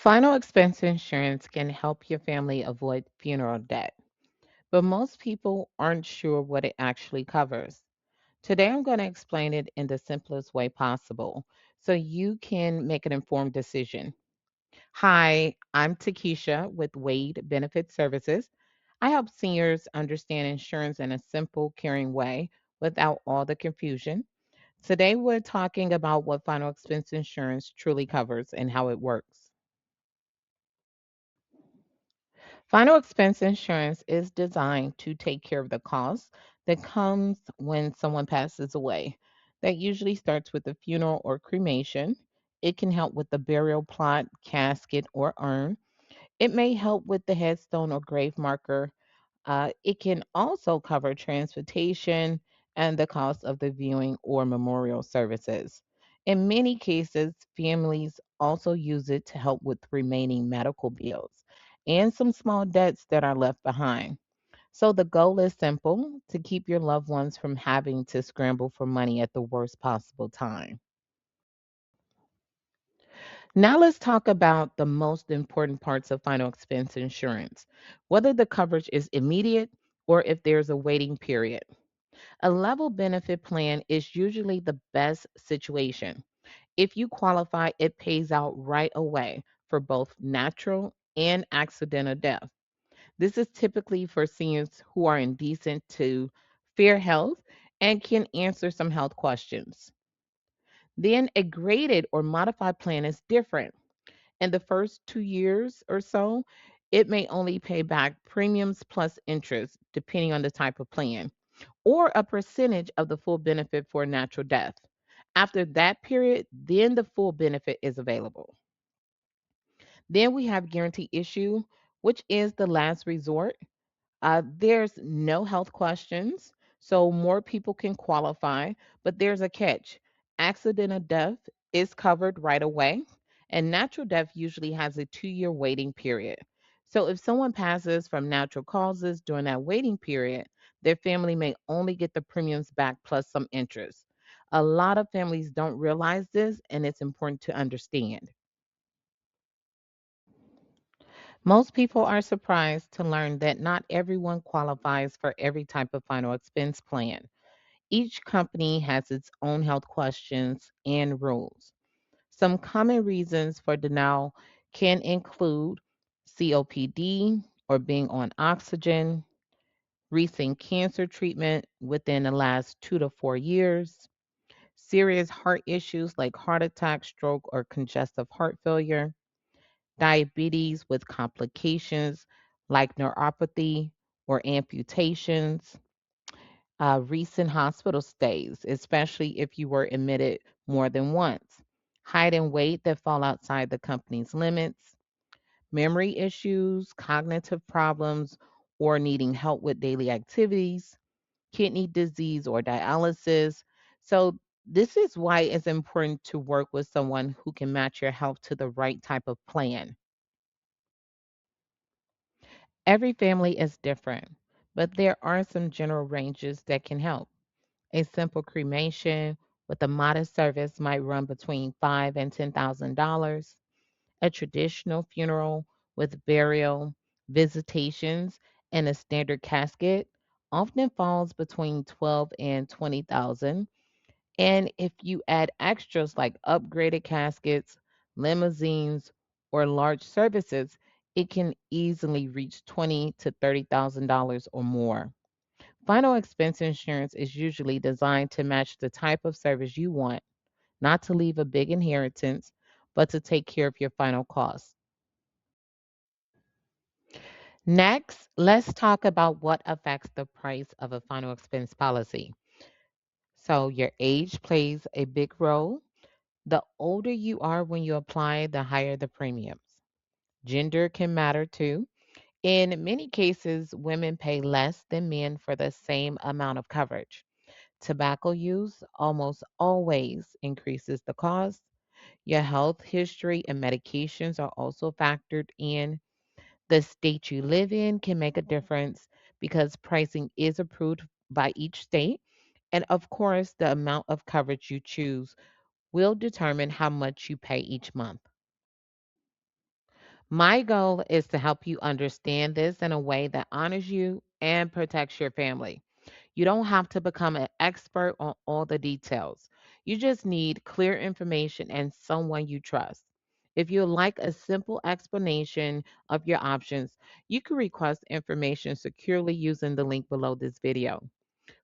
Final expense insurance can help your family avoid funeral debt, but most people aren't sure what it actually covers. Today, I'm going to explain it in the simplest way possible so you can make an informed decision. Hi, I'm Takesha with Wade Benefit Services. I help seniors understand insurance in a simple, caring way without all the confusion. Today, we're talking about what final expense insurance truly covers and how it works. Final expense insurance is designed to take care of the costs that comes when someone passes away. That usually starts with the funeral or cremation. It can help with the burial plot, casket, or urn. It may help with the headstone or grave marker. It can also cover transportation and the cost of the viewing or memorial services. In many cases, families also use it to help with remaining medical bills and some small debts that are left behind. So the goal is simple to keep your loved ones from having to scramble for money at the worst possible time. Now let's talk about the most important parts of final expense insurance, whether the coverage is immediate or if there's a waiting period. A level benefit plan is usually the best situation. If you qualify, it pays out right away for both natural and accidental death. This is typically for seniors who are indecent to fair health and can answer some health questions. Then a graded or modified plan is different. In the first 2 years or so, it may only pay back premiums plus interest, depending on the type of plan, or a percentage of the full benefit for natural death. After that period, then the full benefit is available. Then we have guarantee issue, which is the last resort. There's no health questions, so more people can qualify, but there's a catch. Accidental death is covered right away, and natural death usually has a 2 year waiting period. So if someone passes from natural causes during that waiting period, their family may only get the premiums back plus some interest. A lot of families don't realize this, and it's important to understand. Most people are surprised to learn that not everyone qualifies for every type of final expense plan. Each company has its own health questions and rules. Some common reasons for denial can include COPD or being on oxygen, recent cancer treatment within the last 2 to 4 years, serious heart issues like heart attack, stroke, or congestive heart failure, diabetes with complications like neuropathy or amputations, recent hospital stays, especially if you were admitted more than once, height and weight that fall outside the company's limits, memory issues, cognitive problems, or needing help with daily activities, kidney disease or dialysis. So, this is why it's important to work with someone who can match your health to the right type of plan. Every family is different, but there are some general ranges that can help. A simple cremation with a modest service might run between five and $10,000. A traditional funeral with burial, visitations, and a standard casket often falls between 12 and 20,000. And if you add extras like upgraded caskets, limousines, or large services, it can easily reach 20 to $30,000 or more. Final expense insurance is usually designed to match the type of service you want, not to leave a big inheritance, but to take care of your final costs. Next, let's talk about what affects the price of a final expense policy. So, your age plays a big role. The older you are when you apply, the higher the premiums. Gender can matter too. In many cases, women pay less than men for the same amount of coverage. Tobacco use almost always increases the cost. Your health history and medications are also factored in. The state you live in can make a difference because pricing is approved by each state. And of course, the amount of coverage you choose will determine how much you pay each month. My goal is to help you understand this in a way that honors you and protects your family. You don't have to become an expert on all the details. You just need clear information and someone you trust. If you like a simple explanation of your options, you can request information securely using the link below this video.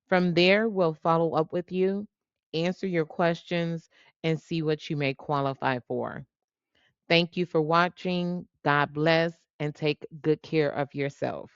From there, we'll follow up with you, answer your questions, and see what you may qualify for. Thank you for watching. God bless and take good care of yourself.